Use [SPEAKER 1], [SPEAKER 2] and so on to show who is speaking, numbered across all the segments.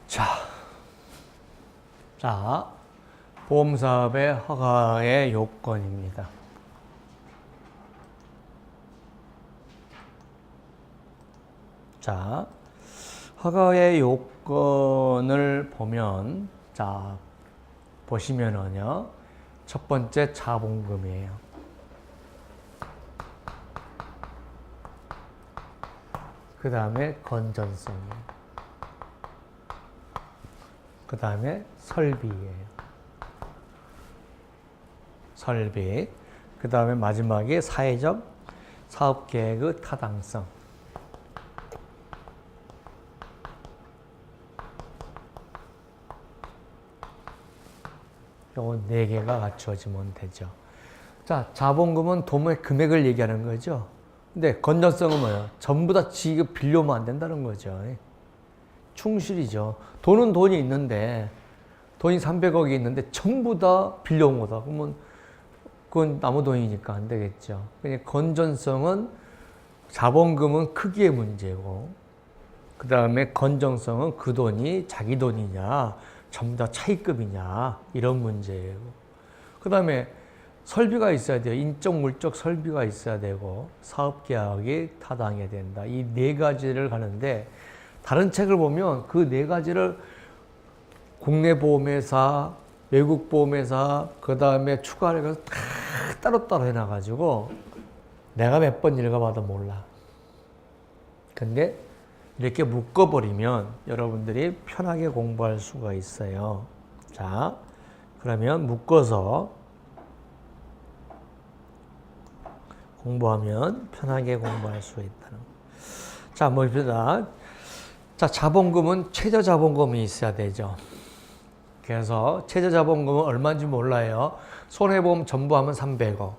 [SPEAKER 1] 자, 보험사업의 허가의 요건입니다. 자, 허가의 요건을 보면, 자, 보시면은요, 첫 번째 자본금이에요. 그 다음에 건전성이에요. 그 다음에 설비예요. 설비. 그 다음에 마지막에 사회적 사업계획의 타당성. 요거 4개가 갖추어지면 되죠. 자, 자본금은 돈의 금액을 얘기하는 거죠. 근데 건전성은 뭐예요? 전부 다 지가 빌려오면 안 된다는 거죠. 충실이죠. 돈은 돈이 있는데, 돈이 300억이 있는데 전부 다 빌려온 거다. 그러면 그건 남의 돈이니까 안 되겠죠. 그러니까 건전성은, 자본금은 크기의 문제고, 그 다음에 건전성은 그 돈이 자기 돈이냐, 전부 다 차익급이냐, 이런 문제예요. 그 다음에 설비가 있어야 돼요. 인적, 물적 설비가 있어야 되고, 사업계약이 타당해야 된다. 이 4가지를 가는데, 다른 책을 보면 그 4가지를 국내 보험회사, 외국 보험회사, 그 다음에 추가를 해서 다 따로따로 해놔가지고 내가 몇 번 읽어봐도 몰라. 근데 이렇게 묶어버리면 여러분들이 편하게 공부할 수가 있어요. 자, 그러면 묶어서 공부하면 편하게 공부할 수 있다는 거. 자, 봅시다. 자, 자본금은 최저자본금이 있어야 되죠. 그래서 최저자본금은 얼마인지 몰라요. 손해보험 전부 하면 300억.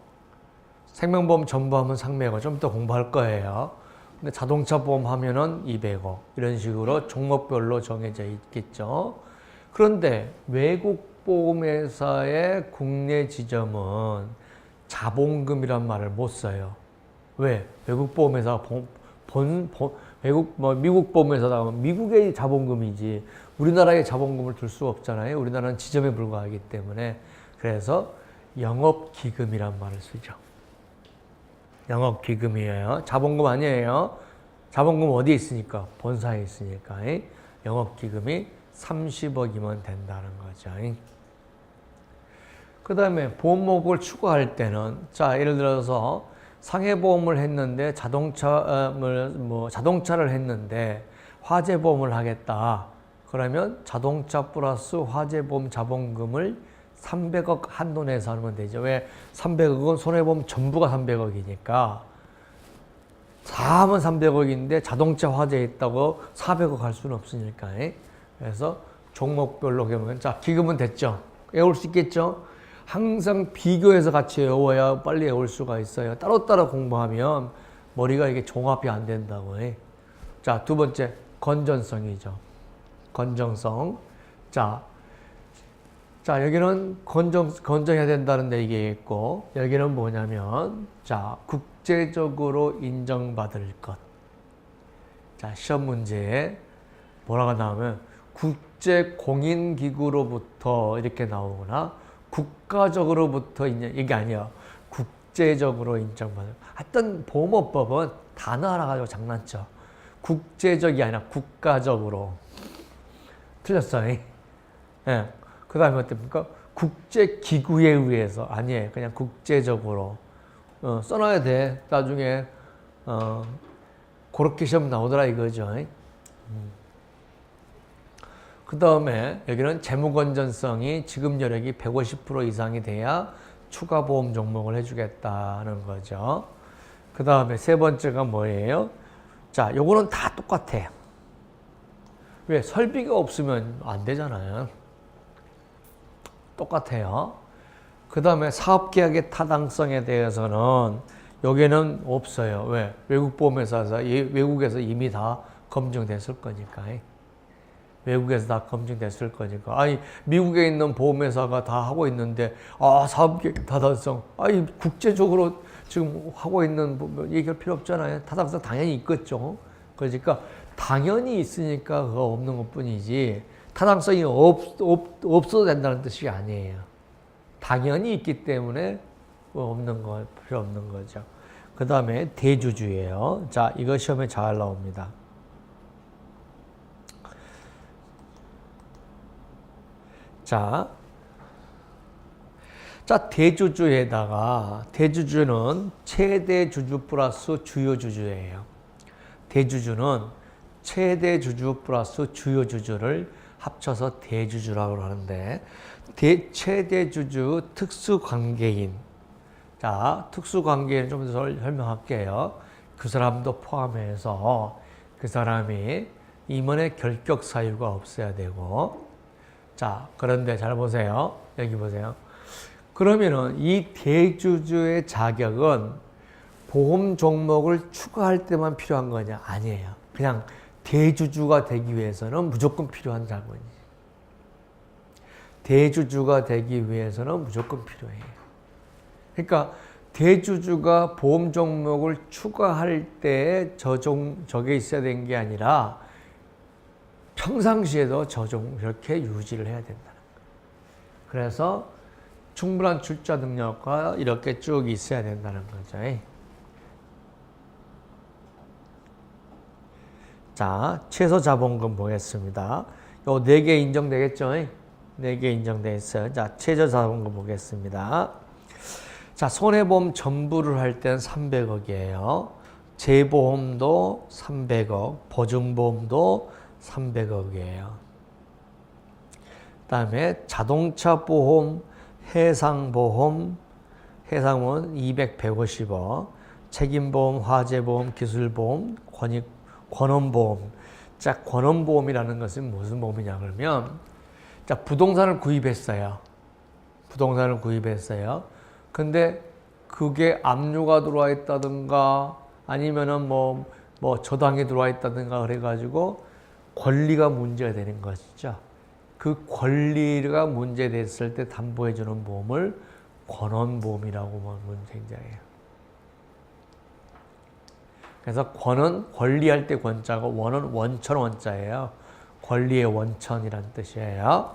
[SPEAKER 1] 생명보험 전부 하면 300억. 좀 이따 공부할 거예요. 근데 자동차 보험 하면은 200억. 이런 식으로 종목별로 정해져 있겠죠. 그런데 외국 보험회사의 국내 지점은 자본금이란 말을 못 써요. 왜? 외국 보험회사가 미국 보험회사다 하면 미국의 자본금이지 우리나라의 자본금을 둘 수가 없잖아요. 우리나라는 지점에 불과하기 때문에. 그래서 영업기금이란 말을 쓰죠. 영업기금이에요. 자본금 아니에요. 자본금 어디에 있으니까? 본사에 있으니까. 영업기금이 30억이면 된다는 거죠. 그 다음에 보험목을 추가할 때는, 자, 예를 들어서 상해보험을 했는데 자동차를 했는데 화재보험을 하겠다. 그러면 자동차 플러스 화재보험 자본금을 300억 한돈에서 하면 되죠. 왜? 300억은 손해보험 전부가 300억이니까. 다 하면 300억인데 자동차 화재 있다고 400억 할 수는 없으니까. 그래서 종목별로 보면, 자, 기금은 됐죠. 외울 수 있겠죠? 항상 비교해서 같이 외워야 빨리 외울 수가 있어요. 따로따로 공부하면 머리가 이게 종합이 안 된다고. 자, 두 번째, 건전성이죠. 건전성. 자, 여기는 건전해야 된다는 데 이게 있고, 여기는 뭐냐면, 자, 국제적으로 인정받을 것. 자, 시험 문제에 뭐라고 나오면, 국제공인기구로부터 이렇게 나오거나, 국가적으로부터 이게 아니야. 국제적으로 인정받을. 하여튼 보험업법은 단어 하나 가지고 장난쳐. 국제적이 아니라 국가적으로. 틀렸어요. 예. 그 다음에 어떻습니까? 국제기구에 의해서. 아니에요. 그냥 국제적으로. 써놔야 돼. 나중에, 그렇게 시험 나오더라 이거죠. 그 다음에 여기는 재무건전성이 지급 여력이 150% 이상이 돼야 추가 보험 종목을 해주겠다는 거죠. 그 다음에 세 번째가 뭐예요? 자, 요거는 다 똑같아. 왜? 설비가 없으면 안 되잖아요. 똑같아요. 그 다음에 사업계약의 타당성에 대해서는 여기는 없어요. 왜? 외국에서 이미 다 검증됐을 거니까. 외국에서 다 검증됐을 거니까. 아니, 미국에 있는 보험회사가 다 하고 있는데, 사업계획 타당성. 국제적으로 지금 하고 있는, 얘기할 필요 없잖아요. 타당성 당연히 있겠죠. 그러니까, 당연히 있으니까 그거 없는 것 뿐이지, 타당성이 없어도 된다는 뜻이 아니에요. 당연히 있기 때문에 필요 없는 거죠. 그 다음에 대주주예요. 자, 이거 시험에 잘 나옵니다. 자, 대주주에다가 대주주는 최대 주주 플러스 주요 주주예요. 대주주는 최대 주주 플러스 주요 주주를 합쳐서 대주주라고 하는데 최대 주주 특수관계인. 자, 특수관계인 좀 더 설명할게요. 그 사람도 포함해서 그 사람이 임원의 결격 사유가 없어야 되고. 자, 그런데 잘 보세요. 여기 보세요. 그러면은 이 대주주의 자격은 보험 종목을 추가할 때만 필요한 거냐? 아니에요. 그냥 대주주가 되기 위해서는 무조건 필요한 자본이지. 대주주가 되기 위해서는 무조건 필요해요. 그러니까 대주주가 보험 종목을 추가할 때 저게 있어야 되는 게 아니라 평상시에도 이렇게 유지를 해야 된다는 거예요. 그래서 충분한 출자 능력과 이렇게 쭉 있어야 된다는 거죠. 자, 최소 자본금 보겠습니다. 요 4개 인정되겠죠? 4개 인정돼 있어요. 자, 최저 자본금 보겠습니다. 자, 손해보험 전부를 할 때는 300억이에요. 재보험도 300억, 보증보험도 300억이에요. 그 다음에 자동차 보험, 해상보험은 200, 150억, 책임보험, 화재보험, 기술보험, 권원보험. 자, 권원보험이라는 것은 무슨 보험이냐 그러면, 자, 부동산을 구입했어요. 근데 그게 압류가 들어와 있다든가 아니면은 뭐 저당이 들어와 있다든가 그래가지고 권리가 문제가 되는 것이죠. 그 권리가 문제됐을 때 담보해주는 보험을 권원보험이라고 보면 굉장해요. 그래서 권은 권리할 때 권자고 원은 원천 원자예요. 권리의 원천이란 뜻이에요.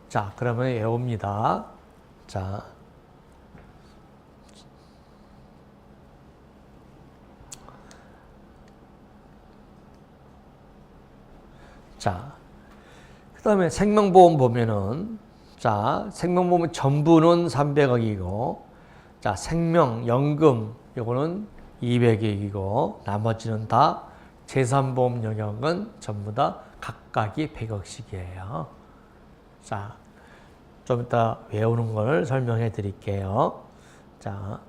[SPEAKER 1] 자, 그러면 외웁니다. 자, 그 다음에 생명보험 보면은, 자, 생명보험 전부는 300억이고, 자, 생명, 연금, 요거는 200억이고, 나머지는 다 재산보험 영역은 전부 다 각각이 100억씩이에요. 자, 좀 이따 외우는 걸 설명해 드릴게요. 자,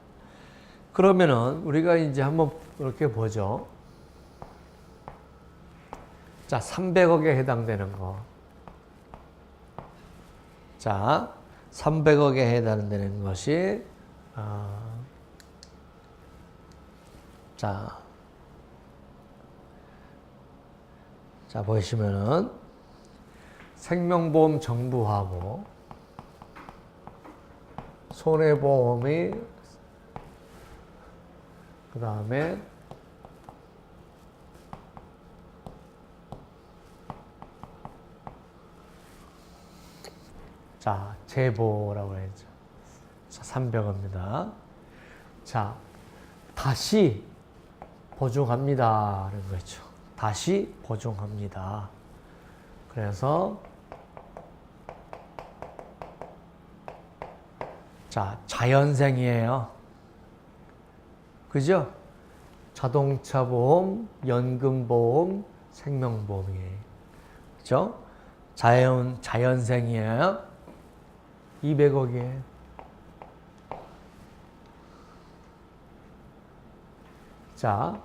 [SPEAKER 1] 그러면은 우리가 이제 한번 이렇게 보죠. 자, 300억에 해당되는 거. 자, 300억에 해당되는 것이, 자, 보시면은, 생명보험 정부하고, 손해보험이, 그 다음에, 자, 재보라고 했죠. 자, 300억입니다. 자, 다시 보증합니다. 라는 거죠. 다시 보증합니다. 그래서, 자, 자연생이에요. 그죠? 자동차 보험, 연금보험, 생명보험이에요. 그죠? 자연생이에요. 200억이에요. 자,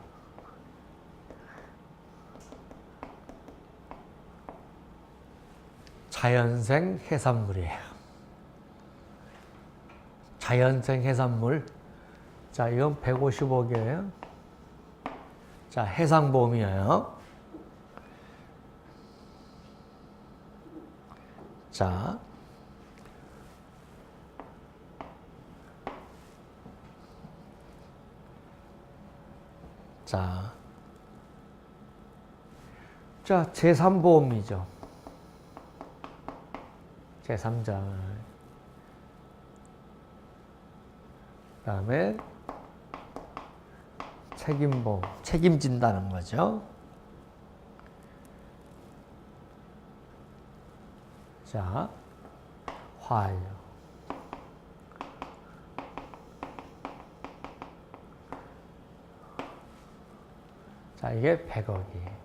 [SPEAKER 1] 자연생 해산물이에요. 자연생 해산물. 자, 이건 150억이에요. 자, 해상보험이에요. 자, 자, 재산보험이죠. 제3자. 그 다음에 책임보험, 책임진다는 거죠. 자, 활. 자, 이게 100억이에요.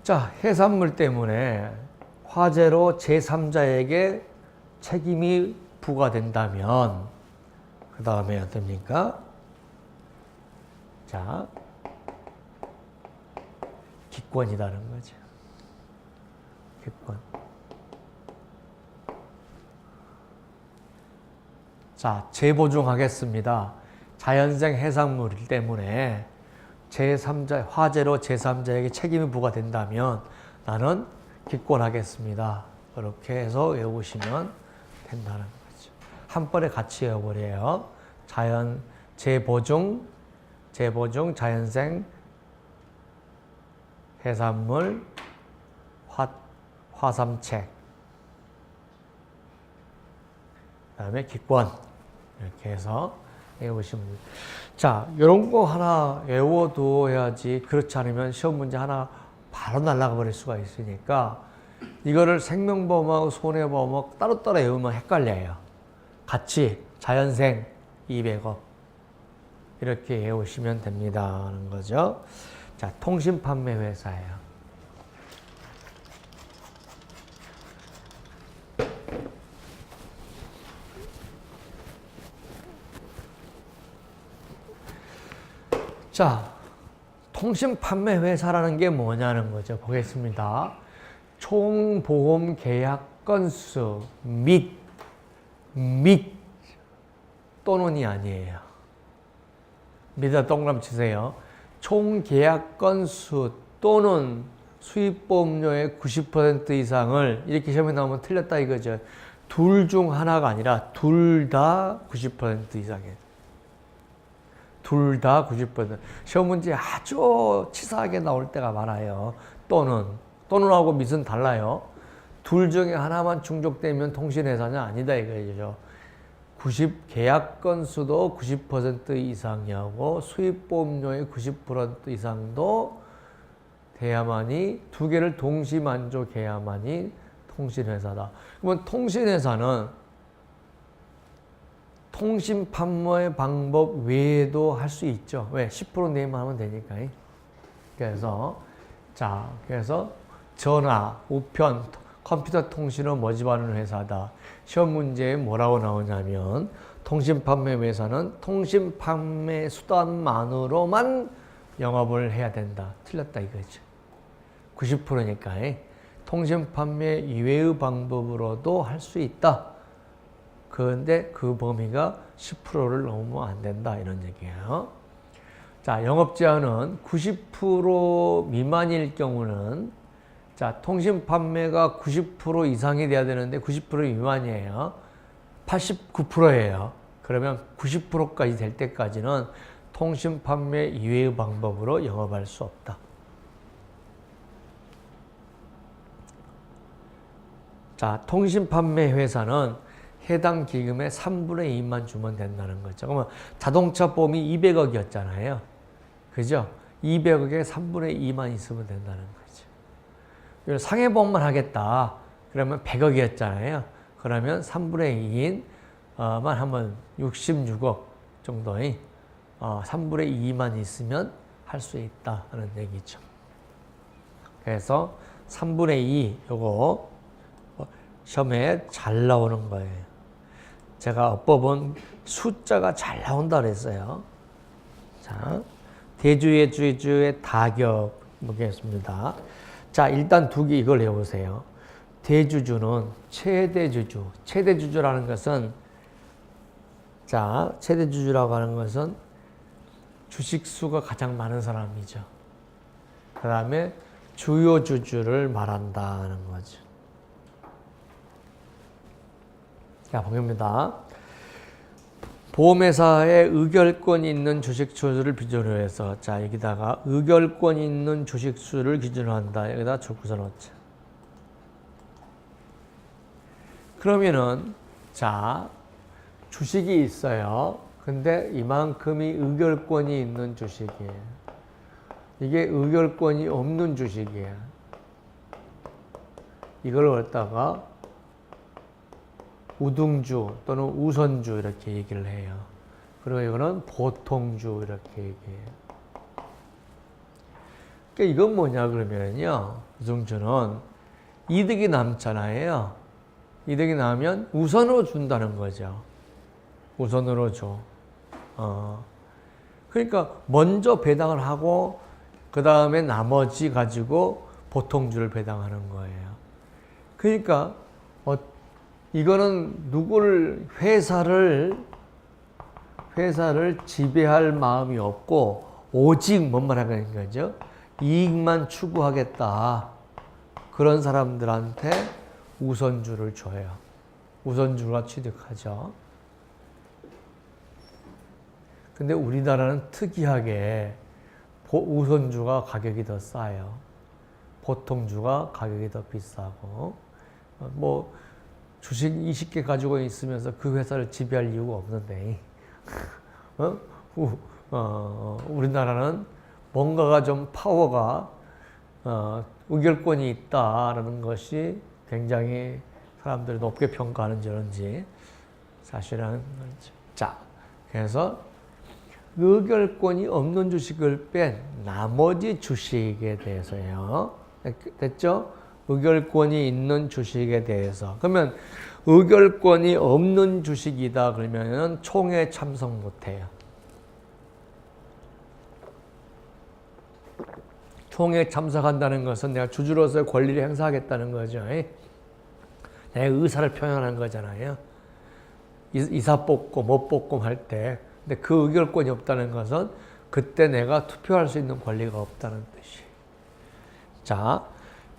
[SPEAKER 1] 자, 해산물 때문에 화재로 제3자에게 책임이 부과된다면 그 다음에 어떻습니까? 자, 기권이라는 거죠. 기권. 자, 재보증하겠습니다. 자연생 해산물 때문에 제3자, 화재로 제3자에게 책임이 부과된다면 나는 기권하겠습니다. 그렇게 해서 외우시면 된다는 거죠. 한 번에 같이 외워버려요. 재보증, 자연생, 해산물, 화삼책, 그 다음에 기권. 이렇게 해서 외우시면 됩니다. 자, 이런 거 하나 외워둬야지. 그렇지 않으면 시험 문제 하나 바로 날아가 버릴 수가 있으니까 이거를 생명보험하고 손해보험하고 따로따로 외우면 헷갈려요. 같이 자연생 200억 이렇게 외우시면 됩니다 하는 거죠. 자, 통신판매회사예요. 자, 통신판매회사라는 게 뭐냐는 거죠. 보겠습니다. 총 보험 계약 건수 및 또는이 아니에요. 밑에다 동그라미 치세요. 총 계약 건수 또는 수입보험료의 90% 이상을 이렇게 시험에 나오면 틀렸다 이거죠. 둘 중 하나가 아니라 둘 다 90% 이상이에요. 둘 다 90%. 시험 문제 아주 치사하게 나올 때가 많아요. 또는하고 밑은 달라요. 둘 중에 하나만 충족되면 통신회사냐 아니다 이거죠. 계약 건수도 90% 이상이하고 수입보험료의 90% 이상도 돼야만이 두 개를 동시 만족해야만이 통신회사다. 그러면 통신회사는 통신 판매 방법 외에도 할 수 있죠. 왜? 10% 내만 하면 되니까. 그래서 전화, 우편, 컴퓨터 통신을 모집하는 회사다. 시험 문제에 뭐라고 나오냐면 통신 판매 회사는 통신 판매 수단만으로만 영업을 해야 된다. 틀렸다 이거죠. 90%니까 통신 판매 이외의 방법으로도 할 수 있다. 그런데 그 범위가 10%를 넘으면 안 된다 이런 얘기예요. 자, 영업 제한은 90% 미만일 경우는 자, 통신 판매가 90% 이상이 돼야 되는데 90% 미만이에요. 89%예요. 그러면 90%까지 될 때까지는 통신 판매 이외의 방법으로 영업할 수 없다. 자, 통신 판매 회사는 해당 기금의 3분의 2만 주면 된다는 거죠. 그러면 자동차 보험이 200억이었잖아요. 그죠? 200억에 3분의 2만 있으면 된다는 거죠. 상해보험만 하겠다. 그러면 100억이었잖아요. 그러면 3분의 2인만 하면 66억 정도의 3분의 2만 있으면 할 수 있다 하는 얘기죠. 그래서 3분의 2 요거 시험에 잘 나오는 거예요. 제가 업법은 숫자가 잘 나온다 그랬어요. 자, 대주의 주의 타격 보겠습니다. 자, 일단 두 개 이걸 외우세요. 대주주는 최대주주. 최대주주라는 것은 자, 최대주주라고 하는 것은 주식수가 가장 많은 사람이죠. 그 다음에 주요 주주를 말한다는 거죠. 자, 보겠습니다. 보험회사에 의결권이 있는 주식수를 기준으로 해서, 자, 여기다가 의결권이 있는 주식수를 기준으로 한다. 여기다 적고서 넣자. 그러면은, 자, 주식이 있어요. 근데 이만큼이 의결권이 있는 주식이에요. 이게 의결권이 없는 주식이에요. 이걸 갖다가 우등주 또는 우선주 이렇게 얘기를 해요. 그리고 이거는 보통주 이렇게 얘기해요. 그러니까 이건 뭐냐 그러면요. 우등주는 이득이 남잖아요. 이득이 나면 우선으로 준다는 거죠. 우선으로 줘. 그러니까 먼저 배당을 하고 그 다음에 나머지 가지고 보통주를 배당하는 거예요. 그러니까 이거는 누구를 회사를 지배할 마음이 없고 오직 뭔 하는 거죠? 이익만 추구하겠다. 그런 사람들한테 우선주를 줘요. 우선주가 취득하죠. 근데 우리나라는 특이하게 우선주가 가격이 더 싸요. 보통주가 가격이 더 비싸고, 뭐 주식 20개 가지고 있으면서 그 회사를 지배할 이유가 없는데, 우리나라는 뭔가가 좀 파워가, 의결권이 있다라는 것이 굉장히 사람들이 높게 평가하는지 그런지 사실은, 자, 그래서 의결권이 없는 주식을 뺀 나머지 주식에 대해서요. 됐죠? 의결권이 있는 주식에 대해서. 그러면 의결권이 없는 주식이다 그러면 총회에 참석 못해요. 총회에 참석한다는 것은 내가 주주로서의 권리를 행사하겠다는 거죠. 내 의사를 표현하는 거잖아요. 이사 뽑고 못 뽑고 할 때. 근데 그 의결권이 없다는 것은 그때 내가 투표할 수 있는 권리가 없다는 뜻이에요. 자,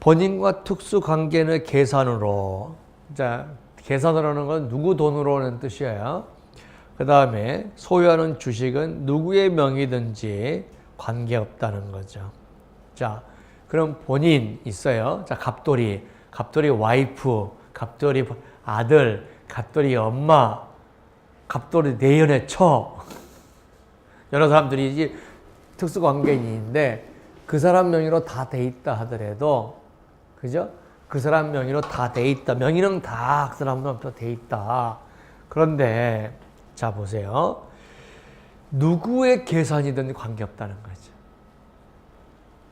[SPEAKER 1] 본인과 특수관계는 계산으로. 자, 계산으로 하는 건 누구 돈으로 하는 뜻이에요. 그 다음에 소유하는 주식은 누구의 명의든지 관계없다는 거죠. 자, 그럼 본인 있어요. 자, 갑돌이 와이프, 갑돌이 아들, 갑돌이 엄마, 갑돌이 내연의 처. 여러 사람들이 특수관계인인데 그 사람 명의로 다 돼 있다 하더라도, 그죠? 그 사람 명의로 다 돼 있다. 명의는 다 그 사람 명의로 돼 있다. 그런데 자 보세요. 누구의 계산이든 관계없다는 거죠.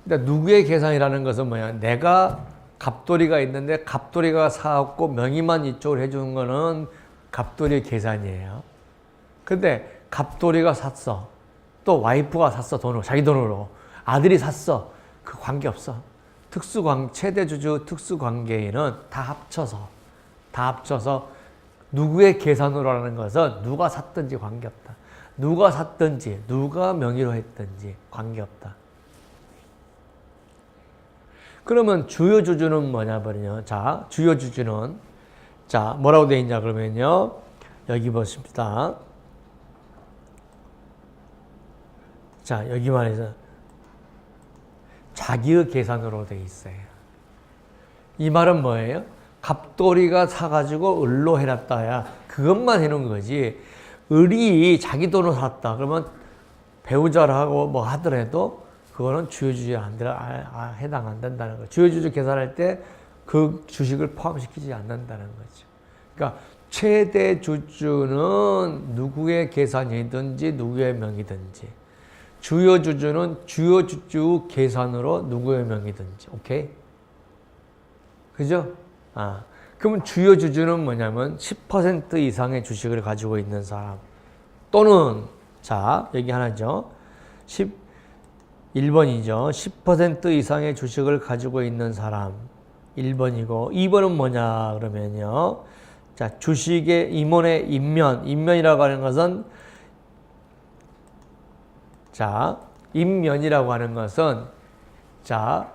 [SPEAKER 1] 그러니까 누구의 계산이라는 것은 뭐야? 내가 갑돌이가 있는데 갑돌이가 사갖고 명의만 이쪽으로 해주는 거는 갑돌이의 계산이에요. 근데 갑돌이가 샀어. 또 와이프가 샀어. 돈으로. 자기 돈으로. 아들이 샀어. 그 관계없어. 최대주주 특수관계인은 다 합쳐서 누구의 계산으로 하는 것은 누가 샀든지 관계없다. 누가 샀든지 누가 명의로 했든지 관계없다. 그러면 주요 주주는 뭐냐 버리냐? 자, 주요 주주는 자 뭐라고 되어 있냐 그러면요. 여기 보십니다. 자, 여기만 해서 자기의 계산으로 되어 있어요. 이 말은 뭐예요? 갑돌이가 사가지고 을로 해놨다야. 그것만 해놓은 거지. 을이 자기 돈으로 샀다. 그러면 배우자라고 뭐 하더라도 그거는 주요주주에 해당 안 된다는 거예요. 주요주주 계산할 때 그 주식을 포함시키지 않는다는 거죠. 그러니까 최대 주주는 누구의 계산이든지 누구의 명의든지, 주요 주주는 주요 주주 계산으로 누구의 명의든지. 오케이? 그죠? 그러면 주요 주주는 뭐냐면 10% 이상의 주식을 가지고 있는 사람 또는 자 여기 하나죠. 1번이죠. 10% 이상의 주식을 가지고 있는 사람 1번이고 2번은 뭐냐 그러면요. 자, 주식의 임원의 임면이라고 하는 것은 자, 임면이라고 하는 것은 자,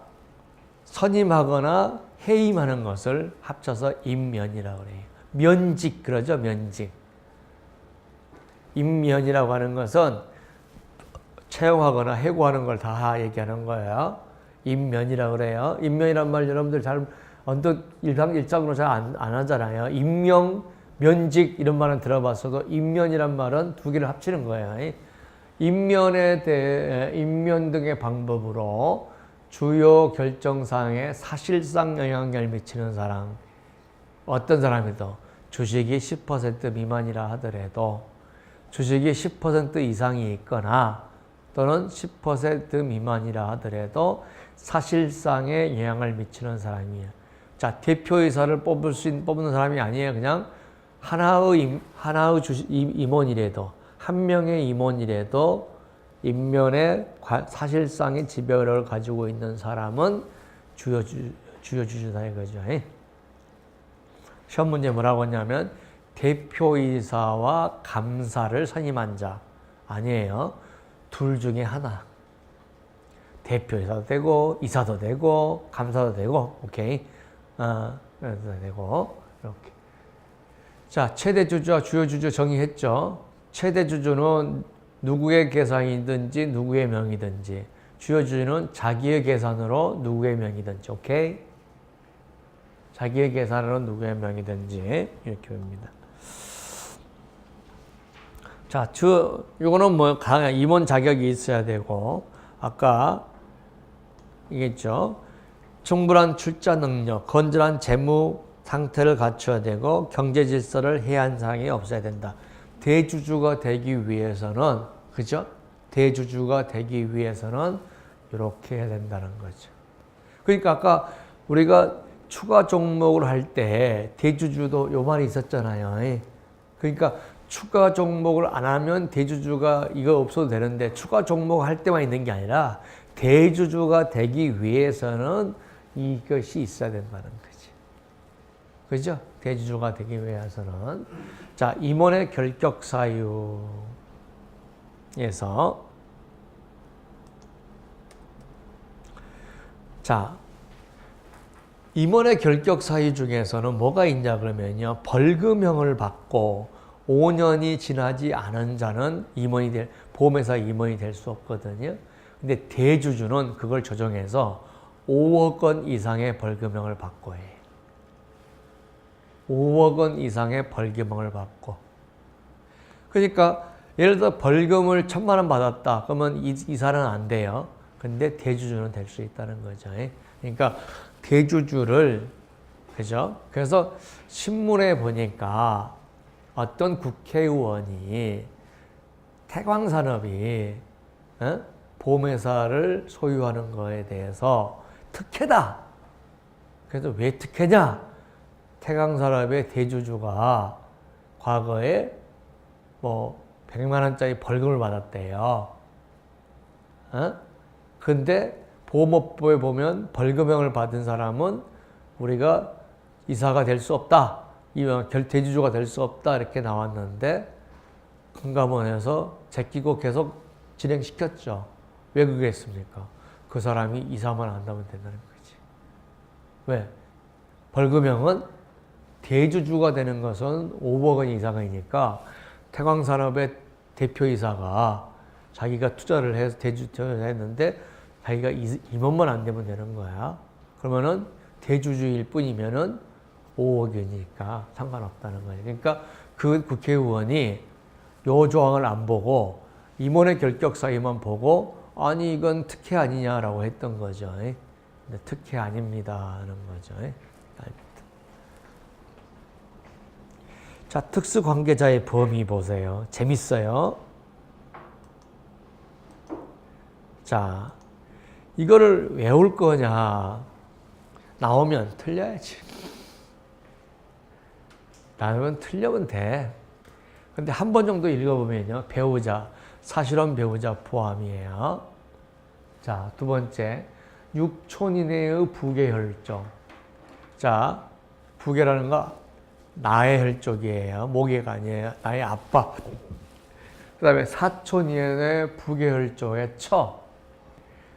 [SPEAKER 1] 선임하거나 해임하는 것을 합쳐서 임면이라고 그래요. 면직 그러죠, 면직. 임면이라고 하는 것은 채용하거나 해고하는 걸 다 얘기하는 거예요. 임면이라고 그래요. 임면이란 말 여러분들 잘 언뜻 일상으로 잘 안 하잖아요. 임명, 면직 이런 말은 들어봤어도 임면이란 말은 두 개를 합치는 거예요. 임면에 대해 임면 등의 방법으로 주요 결정사항에 사실상 영향을 미치는 사람, 어떤 사람이든 주식이 10% 미만이라 하더라도 주식이 10% 이상이 있거나 또는 10% 미만이라 하더라도 사실상에 영향을 미치는 사람이에요. 자, 대표이사를 뽑는 사람이 아니에요. 그냥 하나의 임원이라도, 한 명의 임원이라도 임면의 사실상의 지배력을 가지고 있는 사람은 주요 주주다 이거죠. 시험 문제 뭐라고 했냐면 대표이사와 감사를 선임한 자 아니에요. 둘 중에 하나. 대표이사도 되고 이사도 되고 감사도 되고 오케이. 그래도 되고 이렇게. 자, 최대 주주와 주요 주주 정의했죠. 최대 주주는 누구의 계산이든지 누구의 명의든지, 주요 주주는 자기의 계산으로 누구의 명의든지, 오케이? 자기의 계산으로 누구의 명의든지 이렇게 봅니다. 자, 이거는 뭐 임원 자격이 있어야 되고, 아까 얘기했죠. 충분한 출자 능력, 건전한 재무 상태를 갖춰야 되고 경제 질서를 해한 사항이 없어야 된다. 대주주가 되기 위해서는, 그죠? 대주주가 되기 위해서는 이렇게 해야 된다는 거죠. 그러니까 아까 우리가 추가 종목을 할 때 대주주도 요 말이 있었잖아요. 그러니까 추가 종목을 안 하면 대주주가 이거 없어도 되는데 추가 종목 할 때만 있는 게 아니라 대주주가 되기 위해서는 이것이 있어야 된다는 거지. 그죠? 대주주가 되기 위해서는. 자, 임원의 결격 사유에서 자, 임원의 결격 사유 중에서는 뭐가 있냐 그러면요. 벌금형을 받고 5년이 지나지 않은 자는 보험회사 임원이 될 수 없거든요. 근데 대주주는 그걸 조정해서 5억 원 이상의 벌금형을 받고 해. 5억 원 이상의 벌금형을 받고. 그러니까 예를 들어 벌금을 1,000만 원 받았다. 그러면 이사는 안 돼요. 근데 대주주는 될 수 있다는 거죠. 그러니까 대주주를, 그죠? 그래서 신문에 보니까 어떤 국회의원이 태광산업이 보험회사를 소유하는 거에 대해서 특혜다. 그래서 왜 특혜냐? 태광산업의 대주주가 과거에 뭐 100만 원짜리 벌금을 받았대요. 근데 보험업부에 보면 벌금형을 받은 사람은 우리가 이사가 될 수 없다. 대주주가 될 수 없다. 이렇게 나왔는데 금감원에서 제끼고 계속 진행시켰죠. 왜 그랬습니까? 그 사람이 이사만 안 하면 된다는 거지. 왜? 벌금형은 대주주가 되는 것은 5억 원 이상이니까 태광산업의 대표이사가 자기가 투자를 해서 대주주를 했는데 자기가 임원만 안 되면 되는 거야. 그러면은 대주주일 뿐이면은 5억이니까 상관없다는 거예요. 그러니까 그 국회의원이 요 조항을 안 보고 임원의 결격 사유만 보고 아니 이건 특혜 아니냐라고 했던 거죠. 근데 특혜 아닙니다 하는 거죠. 자, 특수관계자의 범위 보세요. 재밌어요. 자, 이거를 외울 거냐? 나오면 틀려야지. 나오면 틀려면 돼. 근데 한 번 정도 읽어보면요. 배우자, 사실혼 배우자 포함이에요. 자, 두 번째, 6촌 이내의 부계혈족. 자, 부계라는 거 나의 혈족이에요. 모계가 아니에요. 나의 아빠. 그 다음에 4촌 이내의 부계혈족의 처.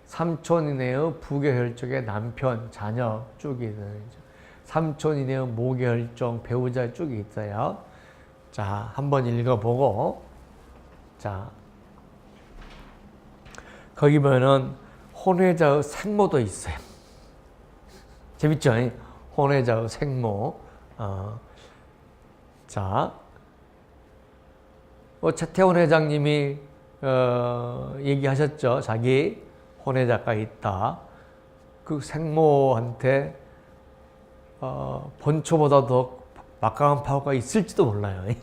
[SPEAKER 1] 3촌 이내의 부계혈족의 남편, 자녀 쪽이 있는 3촌 이내의 모계혈족, 배우자 쪽이 있어요. 자, 한번 읽어보고 자, 거기 보면은 혼외자의 생모도 있어요. 재밌죠? 혼외자의 생모. 자, 최태원 회장님이 얘기하셨죠. 자기 혼외자가 있다. 그 생모한테 본초보다 더 막강한 파워가 있을지도 몰라요.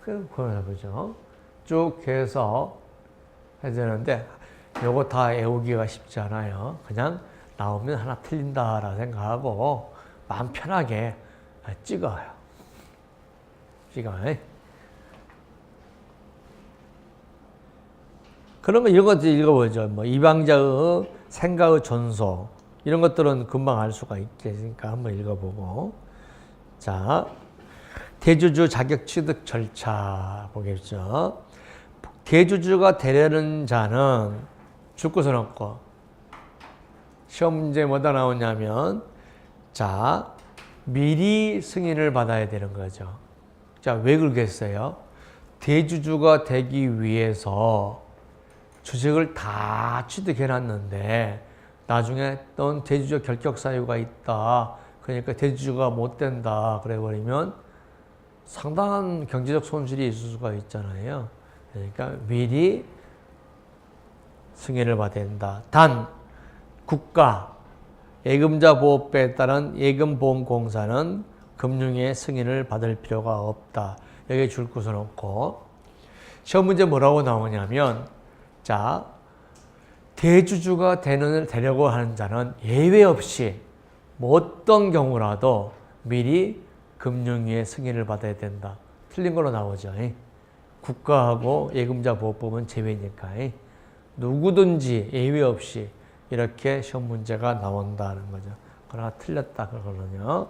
[SPEAKER 1] 그 보죠. 쭉 해서 해야 되는데 요거 다 외우기가 쉽지 않아요. 그냥 나오면 하나 틀린다라 생각하고 마음 편하게 찍어요. 그런 거 이런 것들 읽어보죠. 뭐 이방자의 생가의 전소 이런 것들은 금방 알 수가 있으니까 한번 읽어보고. 자, 대주주 자격 취득 절차 보겠죠. 대주주가 되려는 자는 줄 것은 없고 시험 문제 뭐다 나오냐면 자 미리 승인을 받아야 되는 거죠. 자, 왜 그러겠어요? 대주주가 되기 위해서 주식을 다 취득해놨는데 나중에 넌 대주주 결격 사유가 있다. 그러니까 대주주가 못 된다. 그래버리면 상당한 경제적 손실이 있을 수가 있잖아요. 그러니까 미리 승인을 받아야 된다. 단 국가 예금자 보호법에 따른 예금보험공사는 금융위의 승인을 받을 필요가 없다. 여기에 줄 것은 없고. 시험 문제 뭐라고 나오냐면 자, 대주주가 되려고 하는 자는 예외 없이 뭐 어떤 경우라도 미리 금융위의 승인을 받아야 된다. 틀린 걸로 나오죠. 국가하고 예금자 보호법은 제외니까 누구든지 예외 없이 이렇게 시험 문제가 나온다는 거죠. 그러나 틀렸다 그러거든요.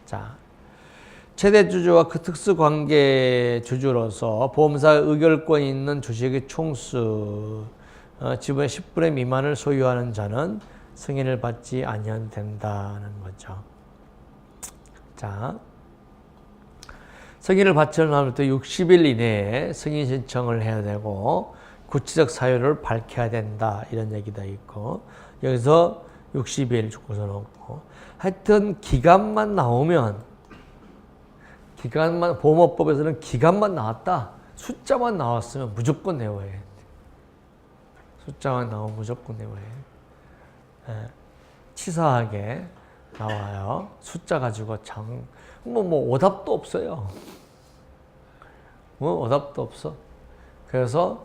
[SPEAKER 1] 자, 최대 주주와 그 특수관계 주주로서 보험사 의결권이 있는 주식의 총수 지분의 10분의 미만을 소유하는 자는 승인을 받지 아니한다는 거죠. 자, 승인을 받으려면 또 60일 이내에 승인 신청을 해야 되고 구체적 사유를 밝혀야 된다 이런 얘기도 있고 여기서 60일 주고서는 없고 하여튼 기간만 나오면 보험업법에서는 기간만 나왔다 숫자만 나왔으면 무조건 내워야 돼. 숫자만 나오면 무조건 내워야 돼. 치사하게 나와요. 숫자 가지고 뭐 오답도 없어요. 오답도 없어. 그래서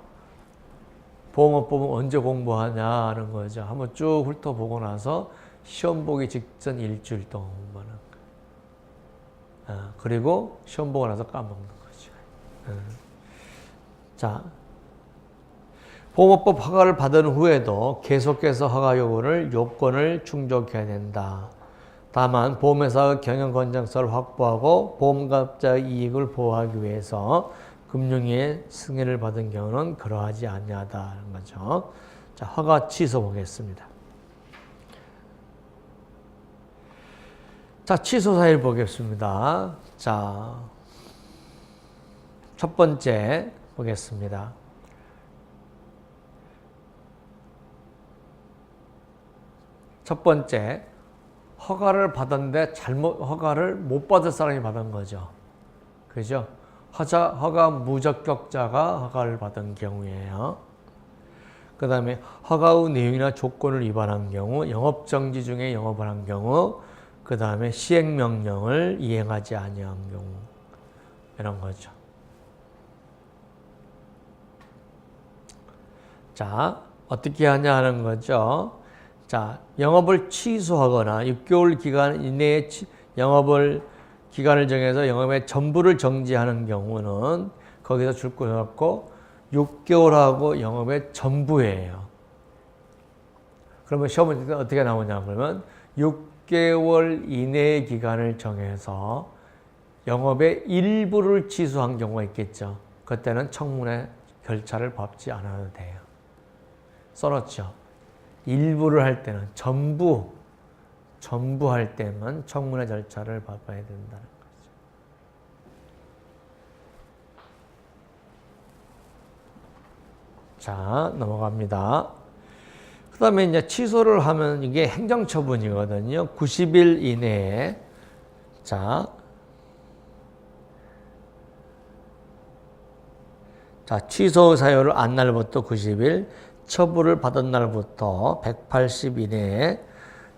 [SPEAKER 1] 보험업법은 언제 공부하냐는 거죠. 한번 쭉 훑어보고 나서 시험 보기 직전 일주일 동안 공부하는 거. 그리고 시험 보고 나서 까먹는 거죠. 자, 보험업법 허가를 받은 후에도 계속해서 허가 요건을 충족해야 된다. 다만 보험회사의 경영 건전성을 확보하고 보험가입자의 이익을 보호하기 위해서 금융위의 승인을 받은 경우는 그러하지 아니하다는 거죠. 자, 허가 취소 보겠습니다. 자, 취소 사유를 보겠습니다. 자, 첫 번째 보겠습니다. 첫 번째, 허가를 받았는데 허가를 못 받을 사람이 받은 거죠. 그죠? 허가 무적격자가 허가를 받은 경우에요. 그 다음에 허가의 내용이나 조건을 위반한 경우, 영업정지 중에 영업을 한 경우, 그 다음에 시행명령을 이행하지 아니한 경우 이런 거죠. 자, 어떻게 하냐 하는 거죠. 자, 영업을 취소하거나 6개월 기간 이내에 기간을 정해서 영업의 전부를 정지하는 경우는 거기서 줄 거 없고 6개월하고 영업의 전부예요. 그러면 시험은 어떻게 나오냐 그러면 6개월 이내의 기간을 정해서 영업의 일부를 취소한 경우가 있겠죠. 그때는 청문회 절차를 밟지 않아도 돼요. 써놓죠. 일부를 할 때는 전부 할 때만 청문회 절차를 밟아야 된다는 거죠. 자, 넘어갑니다. 그 다음에 이제 취소를 하면 이게 행정처분이거든요. 90일 이내에. 자, 취소 사유를 안 날부터 90일, 처분을 받은 날부터 180일 이내에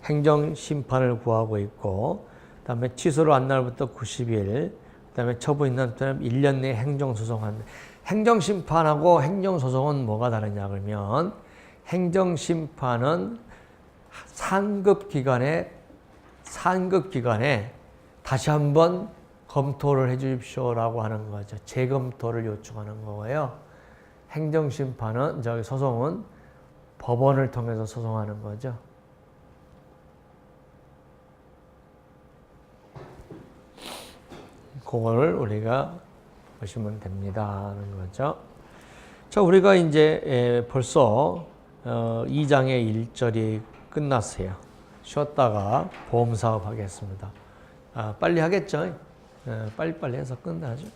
[SPEAKER 1] 행정심판을 구하고 있고, 그 다음에 취소를 한 날부터 90일, 그 다음에 처분이 난 날부터 1년 내에 행정소송하는. 행정심판하고 행정소송은 뭐가 다르냐 그러면, 행정심판은 상급기관에 다시 한번 검토를 해 주십시오라고 하는 거죠. 재검토를 요청하는 거고요. 행정심판은, 소송은 법원을 통해서 소송하는 거죠. 그거를 우리가 보시면 됩니다 하는 거죠. 자, 우리가 이제 벌써 2장의 1절이 끝났어요. 쉬었다가 보험사업 하겠습니다. 빨리 하겠죠? 빨리빨리 해서 끝나죠.